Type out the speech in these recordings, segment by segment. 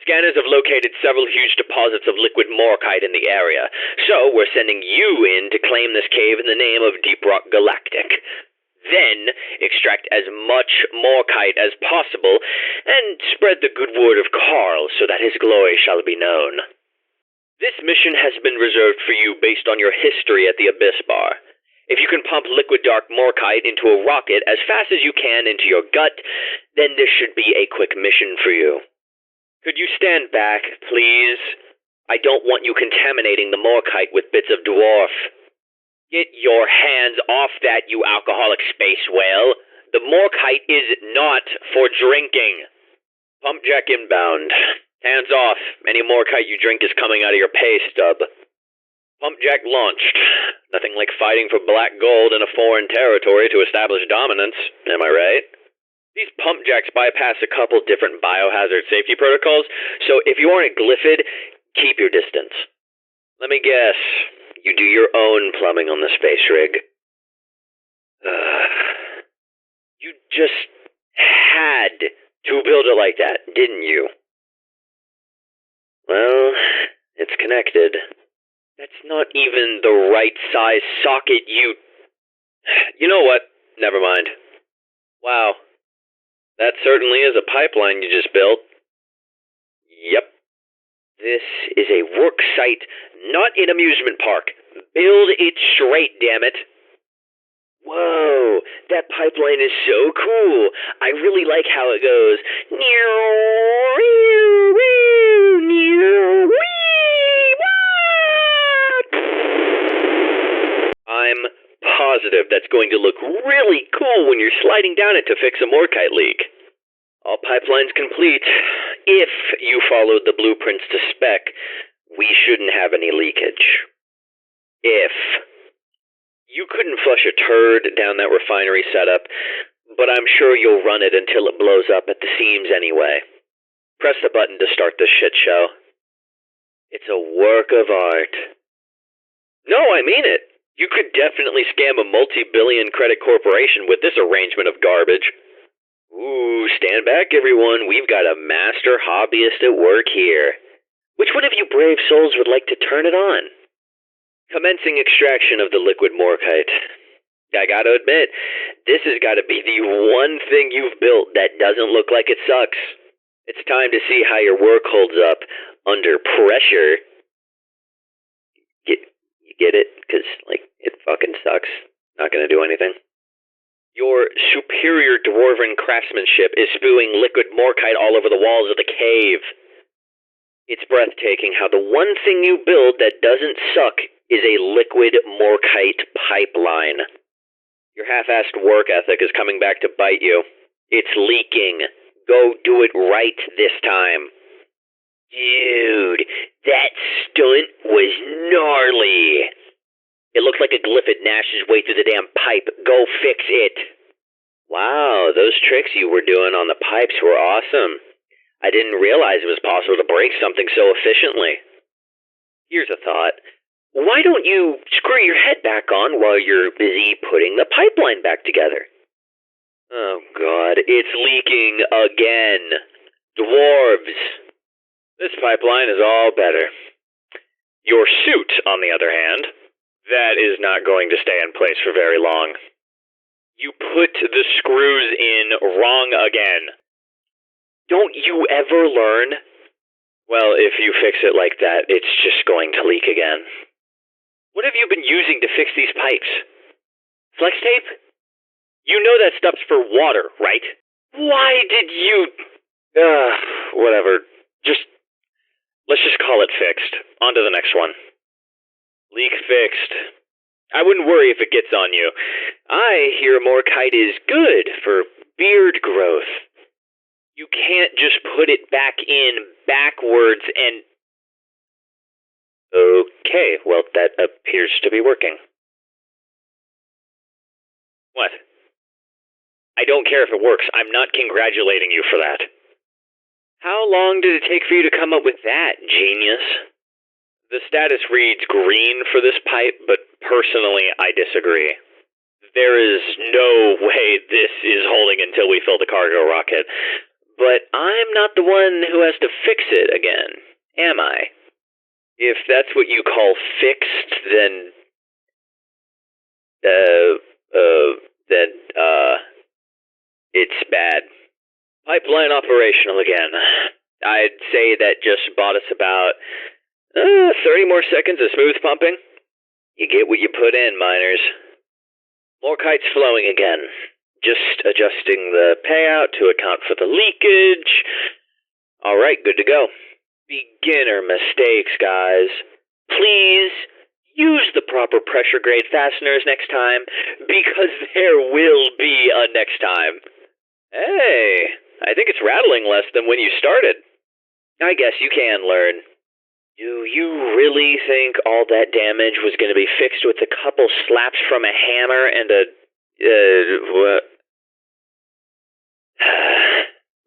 Scanners have located several huge deposits of liquid morkite in the area, so we're sending you in to claim this cave in the name of Rock Galactic. Then, extract as much morkite as possible, and spread the good word of Carl so that his glory shall be known. This mission has been reserved for you based on your history at the Abyss Bar. If you can pump liquid dark morkite into a rocket as fast as you can into your gut, then this should be a quick mission for you. Could you stand back, please? I don't want you contaminating the morkite with bits of dwarf. Get your hands off that, you alcoholic space whale. The morkite is not for drinking. Pumpjack inbound. Hands off. Any morkite you drink is coming out of your pay stub. Pumpjack launched. Nothing like fighting for black gold in a foreign territory to establish dominance. Am I right? These pumpjacks bypass a couple different biohazard safety protocols, so if you aren't a glyphid, keep your distance. Let me guess. You do your own plumbing on the space rig. You just had to build it like that, didn't you? Well, it's connected. That's not even the right size socket, you... You know what? Never mind. Wow. That certainly is a pipeline you just built. Yep. This is a work site, not an amusement park. Build it straight, damn it. Whoa, that pipeline is so cool. I really like how it goes. I'm positive that's going to look really cool when you're sliding down it to fix a morkite leak. All pipelines complete. If you followed the blueprints to spec, we shouldn't have any leakage. If. You couldn't flush a turd down that refinery setup, but I'm sure you'll run it until it blows up at the seams anyway. Press the button to start this shit show. It's a work of art. No, I mean it. You could definitely scam a multi-billion credit corporation with this arrangement of garbage. Ooh, stand back, everyone. We've got a master hobbyist at work here. Which one of you brave souls would like to turn it on? Commencing extraction of the liquid morkite. I gotta admit, this has gotta be the one thing you've built that doesn't look like it sucks. It's time to see how your work holds up under pressure. You get it? Because, it fucking sucks. Not gonna do anything. Your superior dwarven craftsmanship is spewing liquid morkite all over the walls of the cave. It's breathtaking how the one thing you build that doesn't suck is a liquid morkite pipeline. Your half-assed work ethic is coming back to bite you. It's leaking. Go do it right this time. Dude, that stunt was gnarly. It looked like a glyphid gnashed his way through the damn pipe. Go fix it. Wow, those tricks you were doing on the pipes were awesome. I didn't realize it was possible to break something so efficiently. Here's a thought. Why don't you screw your head back on while you're busy putting the pipeline back together? Oh, God, it's leaking again. Dwarves. This pipeline is all better. Your suit, on the other hand, that is not going to stay in place for very long. You put the screws in wrong again. Don't you ever learn? Well, if you fix it like that, it's just going to leak again. What have you been using to fix these pipes? Flex tape? You know that stuff's for water, right? Why did you... whatever. Let's just call it fixed. On to the next one. Leak fixed. I wouldn't worry if it gets on you. I hear morkite is good for beard growth. You can't just put it back in backwards and... Okay, well, that appears to be working. What? I don't care if it works. I'm not congratulating you for that. How long did it take for you to come up with that, genius? The status reads green for this pipe, but personally, I disagree. There is no way this is holding until we fill the cargo rocket. But I'm not the one who has to fix it again, am I? If that's what you call fixed, then it's bad. Pipeline operational again. I'd say that just bought us about 30 more seconds of smooth pumping. You get what you put in, miners. More kites flowing again. Just adjusting the payout to account for the leakage. Alright, good to go. Beginner mistakes, guys. Please use the proper pressure grade fasteners next time, because there will be a next time. Hey, I think it's rattling less than when you started. I guess you can learn. Do you really think all that damage was going to be fixed with a couple slaps from a hammer and what?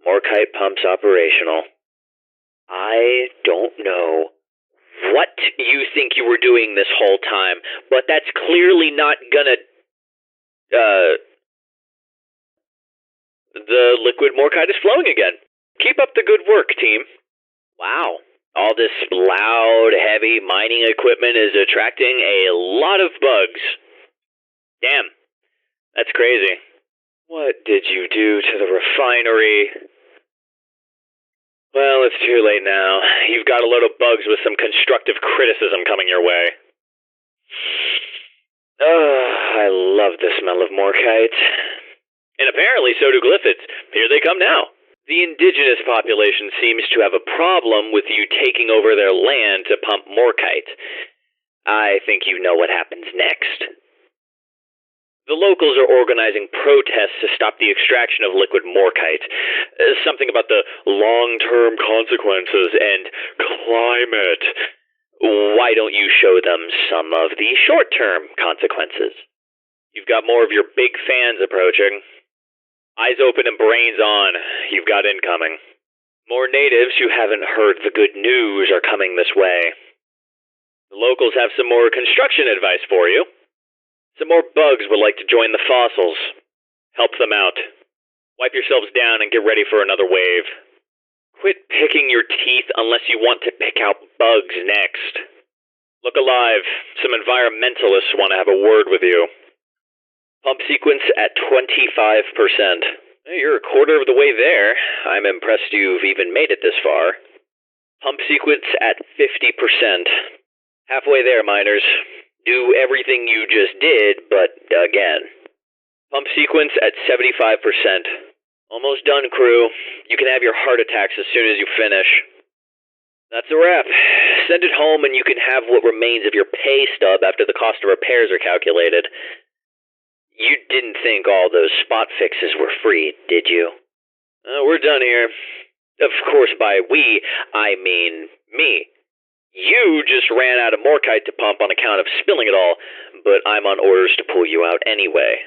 More kite pumps operational. I don't know what you think you were doing this whole time, but that's clearly not gonna, the liquid morkite is flowing again. Keep up the good work, team. Wow. All this loud, heavy mining equipment is attracting a lot of bugs. Damn. That's crazy. What did you do to the refinery? Well, it's too late now. You've got a load of bugs with some constructive criticism coming your way. I love the smell of morkite. And apparently so do glyphids. Here they come now. The indigenous population seems to have a problem with you taking over their land to pump morkite. I think you know what happens next. The locals are organizing protests to stop the extraction of liquid morkite. Something about the long-term consequences and climate. Why don't you show them some of the short-term consequences? You've got more of your big fans approaching. Eyes open and brains on. You've got incoming. More natives who haven't heard the good news are coming this way. The locals have some more construction advice for you. Some more bugs would like to join the fossils. Help them out. Wipe yourselves down and get ready for another wave. Quit picking your teeth unless you want to pick out bugs next. Look alive. Some environmentalists want to have a word with you. Pump sequence at 25%. You're a quarter of the way there. I'm impressed you've even made it this far. Pump sequence at 50%. Halfway there, miners. Do everything you just did, but again. Pump sequence at 75%. Almost done, crew. You can have your heart attacks as soon as you finish. That's a wrap. Send it home and you can have what remains of your pay stub after the cost of repairs are calculated. You didn't think all those spot fixes were free, did you? We're done here. Of course, by we, I mean me. You just ran out of morkite to pump on account of spilling it all, but I'm on orders to pull you out anyway.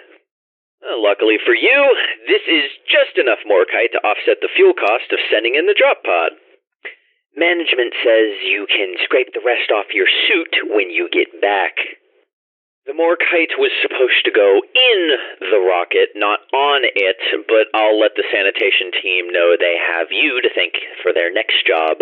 Luckily for you, this is just enough morkite to offset the fuel cost of sending in the drop pod. Management says you can scrape the rest off your suit when you get back. The morkite was supposed to go in the rocket, not on it, but I'll let the sanitation team know they have you to thank for their next job.